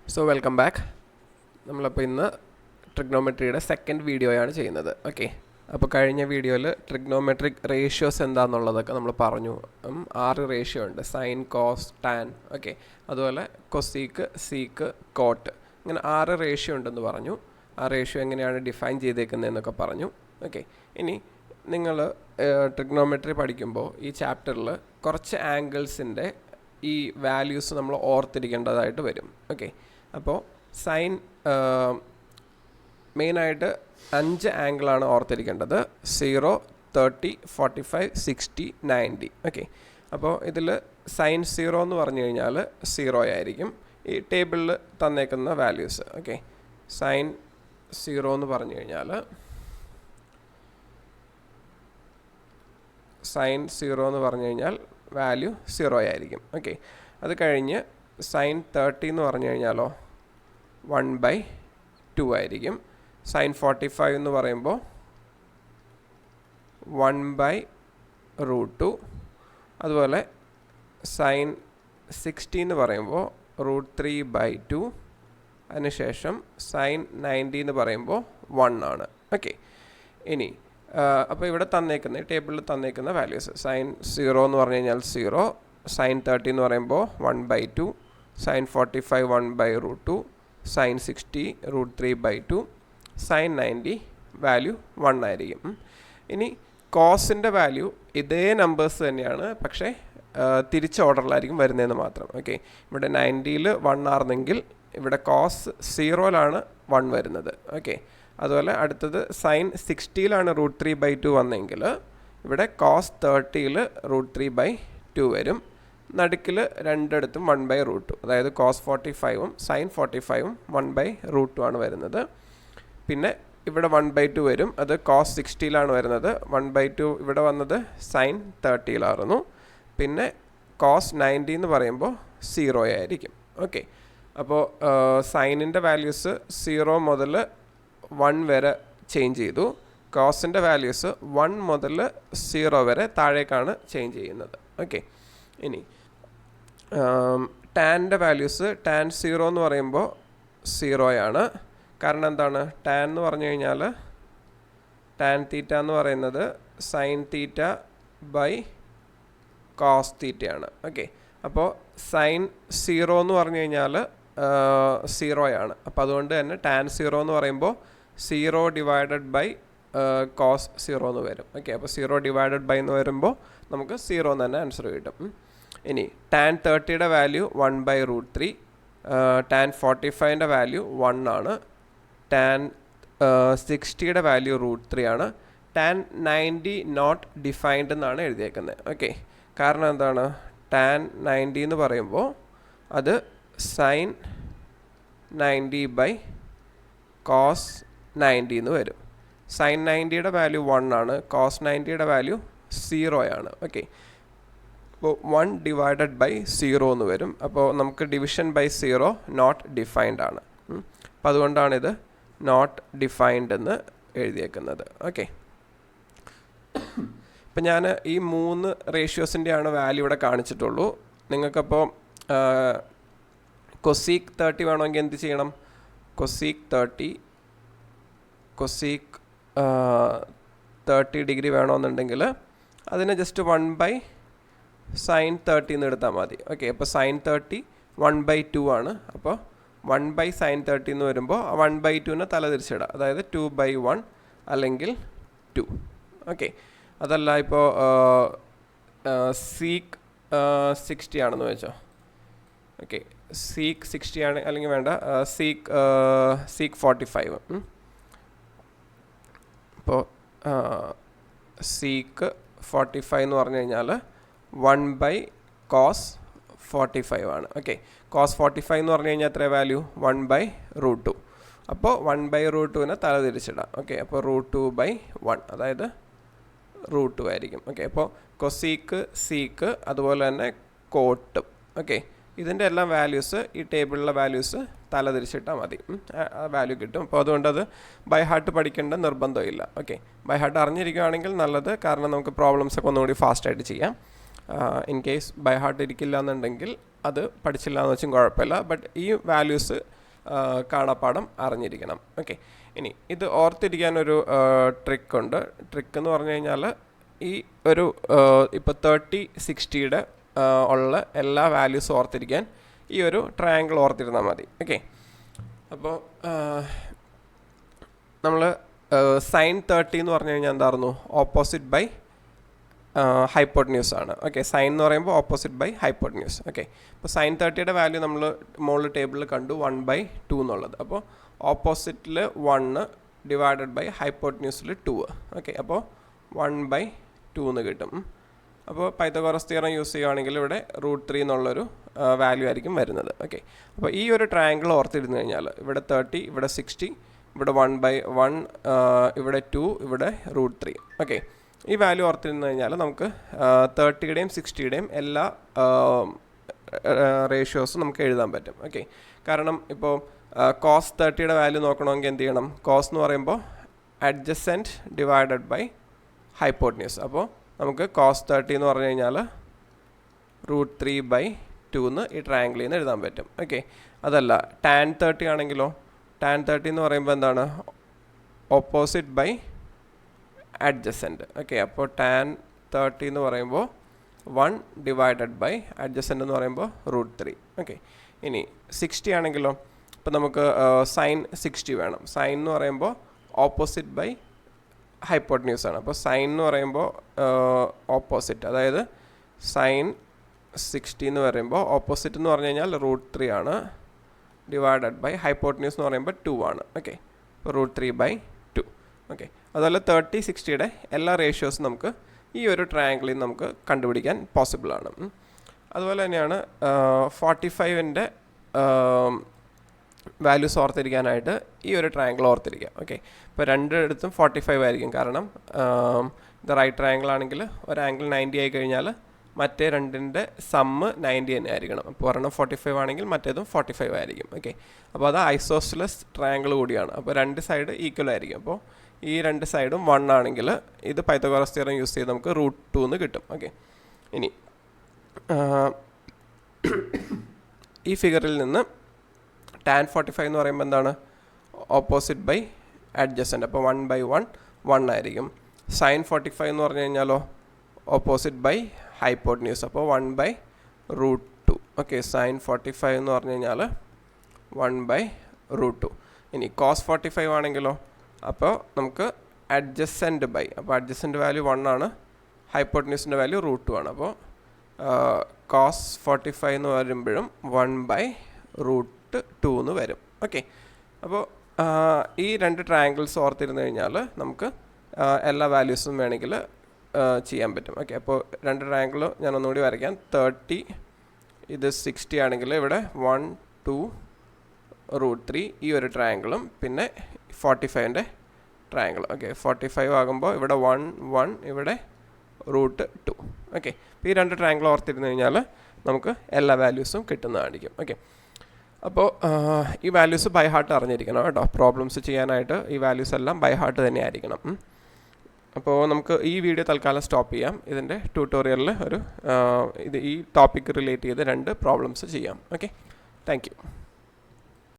So welcome back. നമ്മളപ്പോൾ ഇന്ന് ട്രിഗ്നോമെട്രിയുടെ second വീഡിയോയാണ് ചെയ്യുന്നത്. ഓക്കെ, അപ്പോൾ കഴിഞ്ഞ വീഡിയോയിൽ ട്രിഗ്നോമെട്രിക് റേഷ്യോസ് എന്താണെന്നുള്ളതൊക്കെ നമ്മൾ പറഞ്ഞു. 6 റേഷ്യോ ഉണ്ട്: സൈൻ, കോസ്, ടാൻ. ഓക്കെ, അതുപോലെ കൊസീക്ക്, സീക്ക്, കോട്ട്. ഇങ്ങനെ 6 റേഷ്യോ ഉണ്ടെന്ന് പറഞ്ഞു. ആ റേഷ്യോ എങ്ങനെയാണ് ഡിഫൈൻ ചെയ്തേക്കുന്നതെന്നൊക്കെ പറഞ്ഞു. ഓക്കെ, ഇനി നിങ്ങൾ ട്രിഗ്നോമെട്രി പഠിക്കുമ്പോൾ ഈ ചാപ്റ്ററിൽ കുറച്ച് ആംഗിൾസിൻ്റെ ഈ വാല്യൂസ് നമ്മൾ ഓർത്തിരിക്കേണ്ടതായിട്ട് വരും. ഓക്കെ, അപ്പോൾ സൈൻ മെയിനായിട്ട് 5 ആംഗിളാണ് ഓർത്തിരിക്കേണ്ടത്: 0, 30, 45, 60, 90. ഓക്കെ, അപ്പോൾ ഇതിൽ സൈൻ 0 എന്ന് പറഞ്ഞു കഴിഞ്ഞാൽ 0 ആയിരിക്കും ഈ ടേബിളിൽ തന്നേക്കുന്ന വാല്യൂസ്. ഓക്കെ, സൈൻ 0 എന്ന് പറഞ്ഞു കഴിഞ്ഞാൽ വാല്യൂ 0 ആയിരിക്കും. ഓക്കെ, അത് കഴിഞ്ഞ് സൈൻ 30 എന്ന് പറഞ്ഞു കഴിഞ്ഞാലോ 1/2 ആയിരിക്കും. സൈൻ 45 എന്ന് പറയുമ്പോൾ 1/√2. അതുപോലെ സൈൻ 60 എന്ന് പറയുമ്പോൾ √3/2. അതിനുശേഷം സൈൻ 90 എന്ന് പറയുമ്പോൾ 1 ആണ്. ഓക്കെ, ഇനി അപ്പോൾ ഇവിടെ തന്നേക്കുന്ന ടേബിളിൽ തന്നേക്കുന്ന വാല്യൂസ്: സൈൻ 0 എന്ന് പറഞ്ഞു കഴിഞ്ഞാൽ 0, സൈൻ 30 എന്ന് പറയുമ്പോൾ 1/2, സൈൻ 45 1/√2, സൈൻ 60 √3/2, സൈൻ 90 വാല്യൂ 1 ആയിരിക്കും. ഇനി കോസിൻ്റെ വാല്യൂ ഇതേ നമ്പേഴ്സ് തന്നെയാണ്, പക്ഷേ തിരിച്ച ഓർഡറിലായിരിക്കും വരുന്നതെന്ന് മാത്രം. ഓക്കെ, ഇവിടെ 90ൽ 1 ആയിരുന്നെങ്കിൽ ഇവിടെ കോസ് 0ലാണ് 1 വരുന്നത്. ഓക്കെ, അതുപോലെ അടുത്തത് സൈൻ 60ലാണ് √3/2 വന്നെങ്കിൽ ഇവിടെ കോസ് 30ൽ √3/2 വരും. നടുക്കിൽ രണ്ടിടത്തും 1/√2, അതായത് കോസ് 45ഉം സൈൻ 45ഉം 1/√2 ആണ് വരുന്നത്. പിന്നെ ഇവിടെ 1/2 വരും, അത് കോസ് 60ലാണ് വരുന്നത്. 1/2 ഇവിടെ വന്നത് സൈൻ 30ലായിരുന്നു. പിന്നെ കോസ് 90 എന്ന് പറയുമ്പോൾ 0 ആയിരിക്കും. ഓക്കെ, അപ്പോൾ സൈനിൻ്റെ വാല്യൂസ് 0 മുതൽ 1 വരെ ചേഞ്ച് ചെയ്തു. കോസിൻ്റെ വാല്യൂസ് 1 മുതൽ 0 വരെ താഴേക്കാണ് ചേഞ്ച് ചെയ്യുന്നത്. ഓക്കെ, ഇനി ടാൻ്റെ വാല്യൂസ്: ടാൻ 0 എന്ന് പറയുമ്പോൾ 0 ആണ്. കാരണം എന്താണ്? ടാൻ എന്ന് പറഞ്ഞു കഴിഞ്ഞാൽ ടാൻ തീറ്റ എന്ന് പറയുന്നത് സൈൻ തീറ്റ ബൈ കോസ് തീറ്റയാണ്. ഓക്കെ, അപ്പോൾ സൈൻ 0 എന്ന് പറഞ്ഞു കഴിഞ്ഞാൽ 0 ആണ്. അപ്പോൾ അതുകൊണ്ട് തന്നെ ടാൻ 0 എന്ന് പറയുമ്പോൾ 0 ഡിവൈഡഡ് ബൈ കോസ് 0 എന്ന് വരും. ഓക്കെ, അപ്പോൾ 0 ഡിവൈഡഡ് ബൈ എന്ന് വരുമ്പോൾ നമുക്ക് 0 എന്ന് തന്നെ ആൻസർ കിട്ടും. ഇനി ടാൻ 30യുടെ വാല്യൂ 1/√3, ടാൻ 45ൻ്റെ വാല്യൂ 1 ആണ്, ടാൻ 60യുടെ വാല്യൂ √3 ആണ്. ടാൻ 90 നോട്ട് ഡിഫൈൻഡ് എന്നാണ് എഴുതിയേക്കുന്നത്. ഓക്കെ, കാരണം എന്താണ്? ടാൻ 90 എന്ന് പറയുമ്പോൾ അത് സൈൻ 90 ബൈ കോസ് 90 എന്ന് വരും. സൈൻ 90യുടെ വാല്യൂ 1 ആണ്, കോസ് 90യുടെ വാല്യൂ 0 ആണ്. ഓക്കെ, അപ്പോൾ 1 ഡിവൈഡഡ് ബൈ 0 എന്ന് വരും. അപ്പോൾ നമുക്ക് ഡിവിഷൻ ബൈ 0 നോട്ട് ഡിഫൈൻഡ് ആണ്. അപ്പോൾ അതുകൊണ്ടാണിത് നോട്ട് ഡിഫൈൻഡ് എന്ന് എഴുതിയേക്കുന്നത്. ഓക്കെ, ഇപ്പം ഞാൻ ഈ 3 റേഷ്യോസിൻ്റെയാണ് വാല്യൂ ഇവിടെ കാണിച്ചിട്ടുള്ളൂ. നിങ്ങൾക്കപ്പോൾ കൊസീക്ക് 30 വേണമെങ്കിൽ എന്ത് ചെയ്യണം? കൊസീക്ക് 30 ഡിഗ്രി വേണമെന്നുണ്ടെങ്കിൽ അതിനെ ജസ്റ്റ് 1/sin 30 എന്ന് എടുത്താൽ മതി. ഓക്കെ, അപ്പോൾ സൈൻ 30 1/2 ആണ്. അപ്പോൾ 1/sin 30 എന്ന് വരുമ്പോൾ 1/2നെ തല തിരിച്ചിടുക, അതായത് 2/1 അല്ലെങ്കിൽ 2. ഓക്കെ, അതല്ല ഇപ്പോൾ സീക്ക് 60 ആണെന്ന് വെച്ചോ. ഓക്കെ, സീക്ക് 60 ആണ്, അല്ലെങ്കിൽ വേണ്ട, സീക്ക് 45. അപ്പോൾ സീക്ക് 45 എന്ന് പറഞ്ഞു കഴിഞ്ഞാൽ 1/cos 45 ആണ്. ഓക്കെ, കോസ് 45 എന്ന് പറഞ്ഞു കഴിഞ്ഞാൽ എത്ര വാല്യൂ? 1/√2. അപ്പോൾ 1/√2നെ തല തിരിച്ചിടാം. ഓക്കെ, അപ്പോൾ √2/1, അതായത് √2 ആയിരിക്കും. ഓക്കെ, അപ്പോൾ കൊസീക്ക്, സീക്ക്, അതുപോലെ തന്നെ കോട്ട്. ഓക്കെ, ഇതിൻ്റെ എല്ലാം വാല്യൂസ് ഈ ടേബിളിലെ വാല്യൂസ് തല തിരിച്ചിട്ടാൽ മതി, വാല്യൂ കിട്ടും. അപ്പോൾ അതുകൊണ്ട് അത് ബൈ ഹാർട്ട് പഠിക്കേണ്ട നിർബന്ധമില്ല. ഓക്കെ, ബൈ ഹാർട്ട് അറിഞ്ഞിരിക്കുകയാണെങ്കിൽ നല്ലത്, കാരണം നമുക്ക് പ്രോബ്ലംസൊക്കെ ഒന്നുകൂടി ഫാസ്റ്റായിട്ട് ചെയ്യാം. ഇൻ കേസ് ബൈ ഹാർട്ട് ഇരിക്കില്ല എന്നുണ്ടെങ്കിൽ അത് പഠിച്ചില്ല എന്ന് വെച്ചും കുഴപ്പമില്ല. ബട്ട് ഈ വാല്യൂസ് കാണാപ്പാഠം അറിഞ്ഞിരിക്കണം. ഓക്കെ, ഇനി ഇത് ഓർത്തിരിക്കാനൊരു ട്രിക്കുണ്ട്. ട്രിക്ക് എന്ന് പറഞ്ഞു കഴിഞ്ഞാൽ ഈ ഒരു ഇപ്പോൾ 30, 60 ഉള്ള എല്ലാ വാല്യൂസും ഓർത്തിരിക്കാൻ ഈ ഒരു ട്രയാങ്കിൾ ഓർത്തിരുന്നാൽ മതി. ഓക്കെ, അപ്പോൾ നമ്മൾ സൈൻ 30 എന്ന് പറഞ്ഞു കഴിഞ്ഞാൽ എന്തായിരുന്നു? ഓപ്പോസിറ്റ് ബൈ ഹൈപ്പോട്ടന്യൂസ് ആണ്. ഓക്കെ, സൈൻ എന്ന് പറയുമ്പോൾ ഓപ്പോസിറ്റ് ബൈ ഹൈപ്പോട്ടന്യൂസ്. ഓക്കെ, അപ്പോൾ സൈൻ 30യുടെ വാല്യൂ നമ്മൾ മുകളിൽ ടേബിളിൽ കണ്ടു 1/2 എന്നുള്ളത്. അപ്പോൾ ഓപ്പോസിറ്റിൽ 1 ഡിവൈഡഡ് ബൈ ഹൈപ്പോട്ടന്യൂസിൽ 2. ഓക്കെ, അപ്പോൾ 1/2 എന്ന് കിട്ടും. അപ്പോൾ പൈത്തഗോറസ് തിയറം യൂസ് ചെയ്യുകയാണെങ്കിൽ ഇവിടെ √3 എന്നുള്ളൊരു വാല്യൂ ആയിരിക്കും വരുന്നത്. ഓക്കെ, അപ്പോൾ ഈ ഒരു ട്രയാങ്കിൾ ഓർത്തിരുന്നു കഴിഞ്ഞാൽ ഇവിടെ 30, ഇവിടെ 60, ഇവിടെ 1/1, ഇവിടെ 2, ഇവിടെ √3. ഓക്കെ, ഈ വാല്യൂ ഓർത്തിരുന്നു കഴിഞ്ഞാൽ നമുക്ക് 30യുടെയും 60യുടെയും എല്ലാ റേഷ്യോസും നമുക്ക് എഴുതാൻ പറ്റും. ഓക്കെ, കാരണം ഇപ്പോൾ കോസ് 30യുടെ വാല്യൂ നോക്കണമെങ്കിൽ എന്ത് ചെയ്യണം? കോസ് എന്ന് പറയുമ്പോൾ അഡ്ജസെൻറ്റ് ഡിവൈഡഡ് ബൈ ഹൈപ്പോട്ടന്യൂസ്. അപ്പോൾ നമുക്ക് കോസ് 30 എന്ന് പറഞ്ഞു കഴിഞ്ഞാൽ √3/2 എന്ന് ഈ ട്രയാങ്കിളിൽ നിന്ന് എഴുതാൻ പറ്റും. ഓക്കെ, അതല്ല ടാൻ 30 ആണെങ്കിലോ? ടാൻ 30 എന്ന് പറയുമ്പോൾ എന്താണ്? Opposite by adjacent. ഓക്കെ, അപ്പോൾ ടാൻ 30 എന്ന് പറയുമ്പോൾ 1 ഡിവൈഡഡ് ബൈ അഡ്ജസെൻറ്റ് എന്ന് പറയുമ്പോൾ √3. ഓക്കെ, ഇനി 60 ആണെങ്കിലോ? ഇപ്പോൾ നമുക്ക് സൈൻ 60 വേണം. സൈൻ എന്ന് പറയുമ്പോൾ ഓപ്പോസിറ്റ് ബൈ ഹൈപ്പോട്ടന്യൂസ് ആണ്. അപ്പോൾ സൈൻ എന്ന് പറയുമ്പോൾ ഓപ്പോസിറ്റ്, അതായത് സൈൻ 60 എന്ന് പറയുമ്പോൾ ഓപ്പോസിറ്റ് എന്ന് പറഞ്ഞു കഴിഞ്ഞാൽ √3 ആണ്, ഡിവൈഡഡ് ബൈ ഹൈപ്പോട്ടന്യൂസ് എന്ന് പറയുമ്പോൾ 2 ആണ്. ഓക്കെ, അപ്പോൾ √3/2. ഓക്കെ, അതുപോലെ 30, 60യുടെ എല്ലാ റേഷ്യോസും നമുക്ക് ഈ ഒരു ട്രയാങ്കിളിൽ നമുക്ക് കണ്ടുപിടിക്കാൻ പോസിബിളാണ്. അതുപോലെ തന്നെയാണ് 45ൻ്റെ വാല്യൂസ് ഓർത്തിരിക്കാനായിട്ട് ഈ ഒരു ട്രയാങ്കിൾ ഓർത്തിരിക്കുക. ഓക്കെ, ഇപ്പോൾ രണ്ടിടത്തും 45 ആയിരിക്കും. കാരണം ഇത് റൈറ്റ് ട്രയാങ്കിൾ ആണെങ്കിൽ ഒരു ആംഗിൾ 90 ആയി കഴിഞ്ഞാൽ മറ്റേ രണ്ടിൻ്റെ സമ്മ് 90 തന്നെ ആയിരിക്കണം. അപ്പോൾ ഒരെണ്ണം 45 ആണെങ്കിൽ മറ്റേതും 45 ആയിരിക്കും. ഓക്കെ, അപ്പോൾ അത് ഐസോസ്ലസ് ട്രയാങ്കിൾ കൂടിയാണ്. അപ്പോൾ രണ്ട് സൈഡ് ഈക്വൽ ആയിരിക്കും. അപ്പോൾ ഈ രണ്ട് സൈഡും 1 ആണെങ്കിൽ ഇത് പൈത്തഗോറസ് തിയറം യൂസ് ചെയ്ത് നമുക്ക് √2 എന്ന് കിട്ടും. ഓക്കെ, ഇനി ഈ ഫിഗറിൽ നിന്ന് ടാൻ 45 എന്ന് പറയുമ്പോൾ എന്താണ്? Opposite by adjacent. അപ്പോൾ 1/1 1 ആയിരിക്കും. സൈൻ 45 എന്ന് പറഞ്ഞു കഴിഞ്ഞാലോ? Opposite by hypotenuse. അപ്പോൾ 1/√2. ഓക്കെ, സൈൻ 45 എന്ന് പറഞ്ഞു കഴിഞ്ഞാൽ 1/√2. ഇനി കോസ് 45 ആണെങ്കിലോ? അപ്പോൾ നമുക്ക് അഡ്ജസെൻറ്റ് ബൈ, അപ്പോൾ അഡ്ജസെൻറ്റ് വാല്യൂ 1 ആണ്, ഹൈപ്പോട്ടന്യൂസിൻ്റെ വാല്യൂ √2 ആണ്. അപ്പോൾ കോസ് 45 എന്ന് വരുമ്പോഴും 1/√2 എന്ന് വരും. ഓക്കെ, അപ്പോൾ ഈ രണ്ട് ട്രയാങ്കിൾസ് ഓർത്തിരുന്നു കഴിഞ്ഞാൽ നമുക്ക് എല്ലാ വാല്യൂസും വേണമെങ്കിൽ ചെയ്യാൻ പറ്റും. ഓക്കെ, അപ്പോൾ രണ്ട് ട്രയാങ്കിൾ ഞാൻ ഒന്നുകൂടി വരയ്ക്കാം. 30, ഇത് 60 ആണെങ്കിൽ ഇവിടെ 1, 2, √3 ഈ ഒരു ട്രയാങ്കിളും പിന്നെ 45ൻ്റെ ട്രയാങ്കിൾ. ഓക്കെ, 45 ആകുമ്പോൾ ഇവിടെ 1, 1, ഇവിടെ √2. ഓക്കെ, അപ്പോൾ ഈ രണ്ട് ട്രയാങ്കിൾ ഓർത്തിരുന്നു കഴിഞ്ഞാൽ നമുക്ക് എല്ലാ വാല്യൂസും കിട്ടുന്നതായിരിക്കും. ഓക്കെ, അപ്പോൾ ഈ വാല്യൂസ് ബൈ ഹാർട്ട് അറിഞ്ഞിരിക്കണം കേട്ടോ. പ്രോബ്ലംസ് ചെയ്യാനായിട്ട് ഈ വാല്യൂസ് എല്ലാം ബൈ ഹാർട്ട് തന്നെ ആയിരിക്കണം. അപ്പോൾ നമുക്ക് ഈ വീഡിയോ തൽക്കാലം സ്റ്റോപ്പ് ചെയ്യാം. ഇതിൻ്റെ ട്യൂട്ടോറിയലിൽ ഈ ടോപ്പിക്ക് റിലേറ്റ് ചെയ്ത് 2 പ്രോബ്ലംസ് ചെയ്യാം. Okay, thank you.